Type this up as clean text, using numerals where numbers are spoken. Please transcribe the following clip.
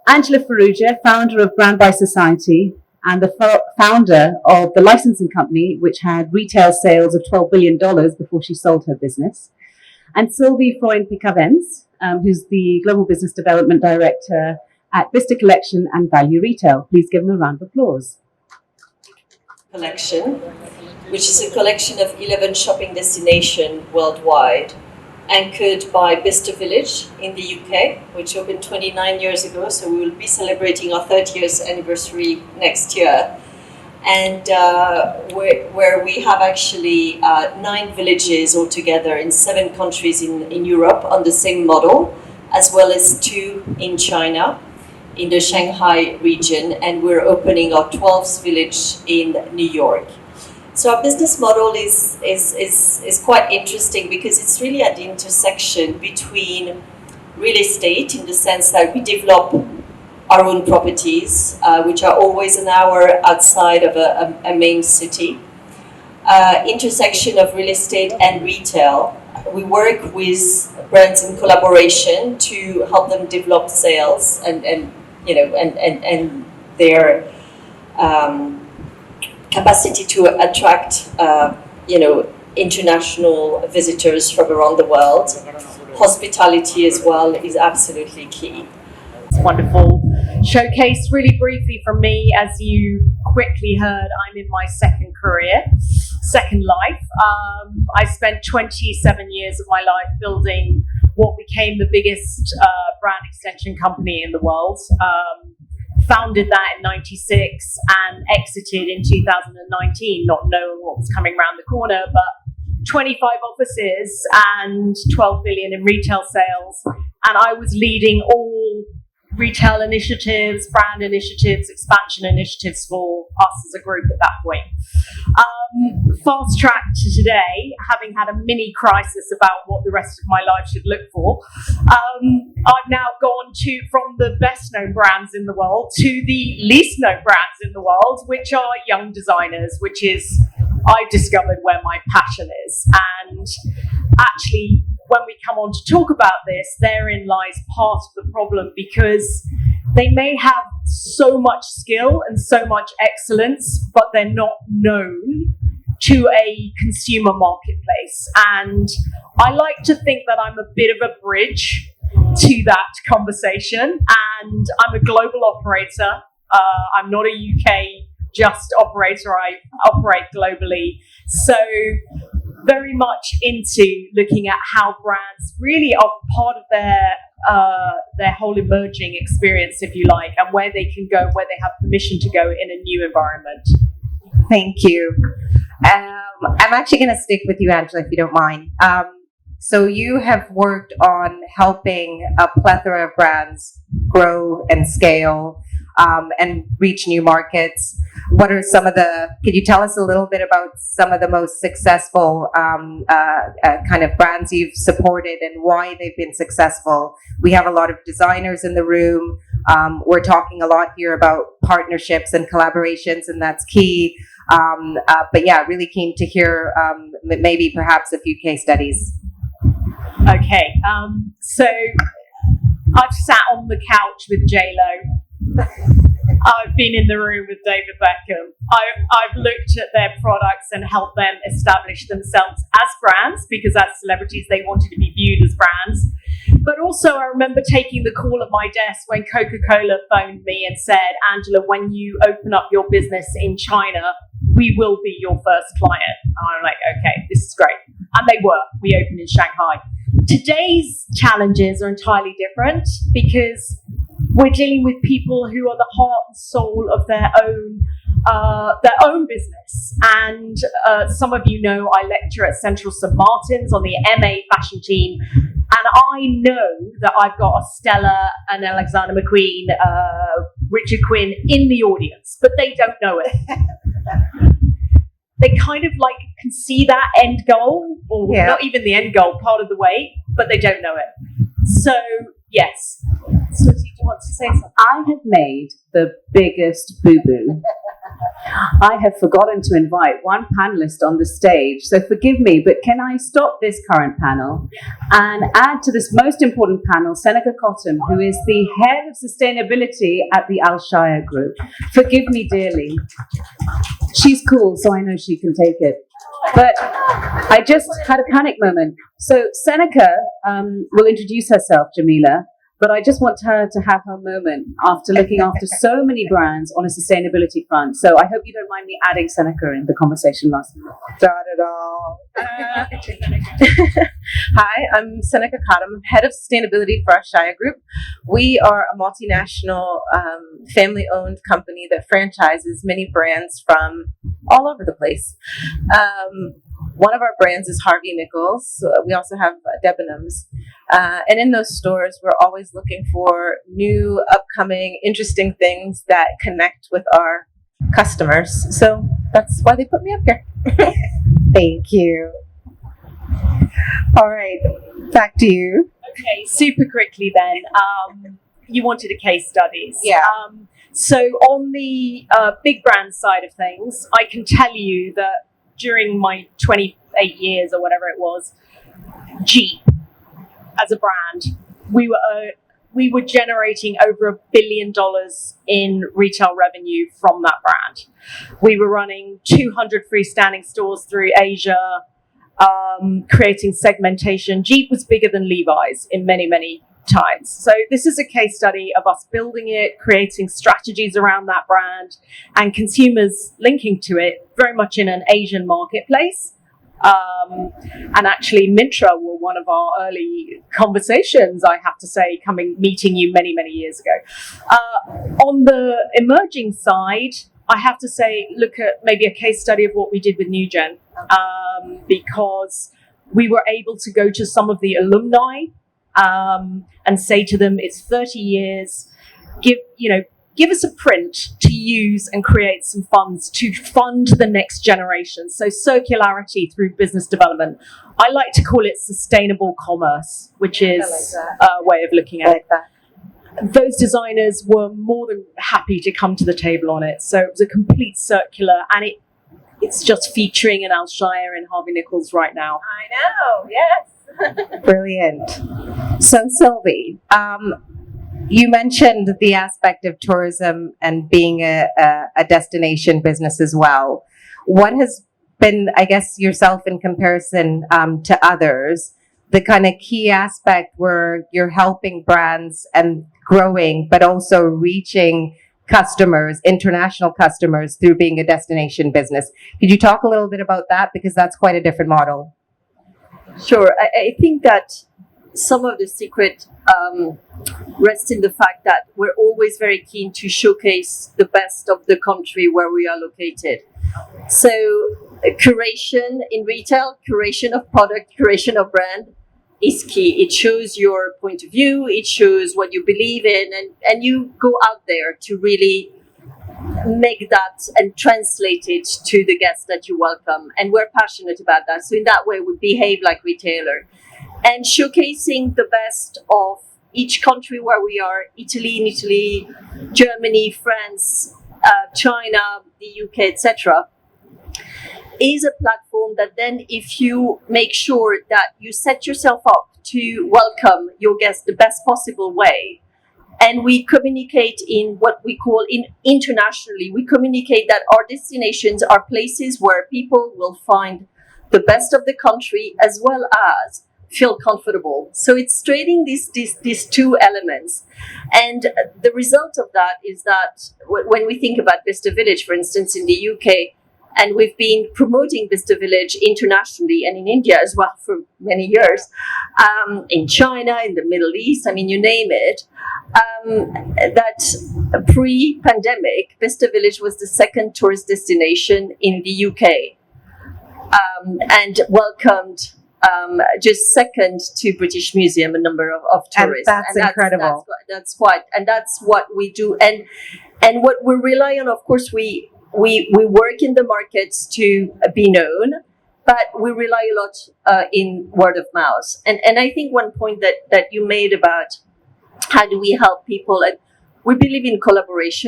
Angela Farrugia, founder of Brand by Society and the founder of the licensing company, which had retail sales of $12 billion before she sold her business. And Sylvie Freund-Pickavance, who's the Global Business Development Director at Bicester Collection and Value Retail. Please give them a round of applause. Collection, which is a collection of 11 shopping destinations worldwide, anchored by Bicester Village in the UK, which opened 29 years ago, so we will be celebrating our 30th anniversary next year. And where we have actually 9 villages altogether in 7 countries in Europe on the same model, as well as 2 in China, in the Shanghai region, and we're opening our 12th village in New York. So our business model is quite interesting because it's really at the intersection between real estate, in the sense that we develop our own properties, which are always an hour outside of a main city. Intersection of real estate and retail. We work with brands in collaboration to help them develop sales and their capacity to attract international visitors from around the world. Hospitality as well is absolutely key. Wonderful showcase. Really briefly from me, as you quickly heard, I'm in my second life. I spent 27 years of my life building what became the biggest brand extension company in the world. Founded that in 96 and exited in 2019, not knowing what was coming around the corner, but 25 offices and 12 billion in retail sales. And I was leading all retail initiatives, brand initiatives, expansion initiatives for us as a group at that point. Fast track to today, having had a mini crisis about what the rest of my life should look for. I've now gone from the best known brands in the world to the least known brands in the world, which are young designers, which is, I've discovered where my passion is. And actually, when we come on to talk about this, therein lies part of the problem, because they may have so much skill and so much excellence, but they're not known to a consumer marketplace. And I like to think that I'm a bit of a bridge to that conversation. And I'm a global operator. I'm not a UK just operator. I operate globally. So very much into looking at how brands really are part of their whole emerging experience, if you like, and where they can go, where they have permission to go in a new environment. Thank you. I'm actually going to stick with you, Angela, if you don't mind. So you have worked on helping a plethora of brands grow and scale and reach new markets. What are could you tell us a little bit about some of the most successful kind of brands you've supported and why they've been successful? We have a lot of designers in the room. We're talking a lot here about partnerships and collaborations, and that's key. But yeah, really keen to hear maybe perhaps a few case studies. Okay, so I've sat on the couch with J-Lo. I've been in the room with David Beckham. I've looked at their products and helped them establish themselves as brands, because as celebrities they wanted to be viewed as brands. But also I remember taking the call at my desk when Coca-Cola phoned me and said, Angela, when you open up your business in China, we will be your first client. And I'm like, okay, this is great. And they were. We opened in Shanghai. Today's challenges are entirely different, because we're dealing with people who are the heart and soul of their own business. And some of you know I lecture at Central St. Martin's on the MA fashion team. And I know that I've got a Stella, an Alexander McQueen, Richard Quinn in the audience, but they don't know it. They kind of can see that end goal, or not even the end goal, part of the way, but they don't know it. So, yes. So, do you want to say something? I have made the biggest boo-boo I have forgotten to invite one panelist on the stage, so forgive me, but can I stop this current panel and add to this most important panel Seneca Cottom, who is the head of sustainability at the Shaya Group. Forgive me dearly. She's cool, so I know she can take it. But I just had a panic moment. So Seneca will introduce herself, Jamila, but I just want her to have her moment after looking after so many brands on a sustainability front. So I hope you don't mind me adding Seneca in the conversation last minute. Not at all. Hi, I'm Seneca Cottom, head of sustainability for our Shaya Group. We are a multinational, family-owned company that franchises many brands from all over the place. One of our brands is Harvey Nichols. We also have Debenhams. And in those stores, we're always looking for new, upcoming, interesting things that connect with our customers. So that's why they put me up here. Thank you. All right, back to you. Okay, super quickly then. You wanted a case studies. Yeah. So on the big brand side of things, I can tell you that during my 28 years or whatever it was, Jeep as a brand, we were generating over $1 billion in retail revenue from that brand. We were running 200 freestanding stores through Asia, creating segmentation. Jeep was bigger than Levi's in many, many times. So this is a case study of us building it, creating strategies around that brand, and consumers linking to it very much in an Asian marketplace. And actually, Mintra were one of our early conversations, I have to say, meeting you many, many years ago. On the emerging side, I have to say, look at maybe a case study of what we did with NewGen, because we were able to go to some of the alumni and say to them, it's 30 years, give us a print to use and create some funds to fund the next generation. So circularity through business development. I like to call it sustainable commerce, which is a way of looking at it. Those designers were more than happy to come to the table on it. So it was a complete circular, and it's just featuring in Shaya and Harvey Nichols right now. I know, yes. Brilliant. So Sylvie, you mentioned the aspect of tourism and being a destination business as well. What has been, I guess, yourself in comparison to others, the kind of key aspect where you're helping brands and growing, but also reaching customers, international customers, through being a destination business? Could you talk a little bit about that? Because that's quite a different model. Sure. I think that some of the secret rests in the fact that we're always very keen to showcase the best of the country where we are located. So curation in retail, curation of product, curation of brand is key. It shows your point of view, it shows what you believe in, and you go out there to really make that and translate it to the guests that you welcome. And we're passionate about that. So in that way, we behave like retailer. And showcasing the best of each country where we are, Italy, Germany, France, China, the UK, etc., is a platform that then, if you make sure that you set yourself up to welcome your guests the best possible way, and we communicate in what we call internationally, we communicate that our destinations are places where people will find the best of the country as well as feel comfortable. So it's trading these two elements. And the result of that is that when we think about Bicester Village, for instance, in the UK, and we've been promoting Bicester Village internationally and in India as well for many years, in China, in the Middle East, I mean, you name it, that pre-pandemic, Bicester Village was the second tourist destination in the UK, and welcomed just second to British Museum a number of tourists. And that's incredible. That's what we do. And what we rely on, of course, we work in the markets to be known, but we rely a lot in word of mouth. And I think one point that you made about how do we help people, and we believe in collaboration.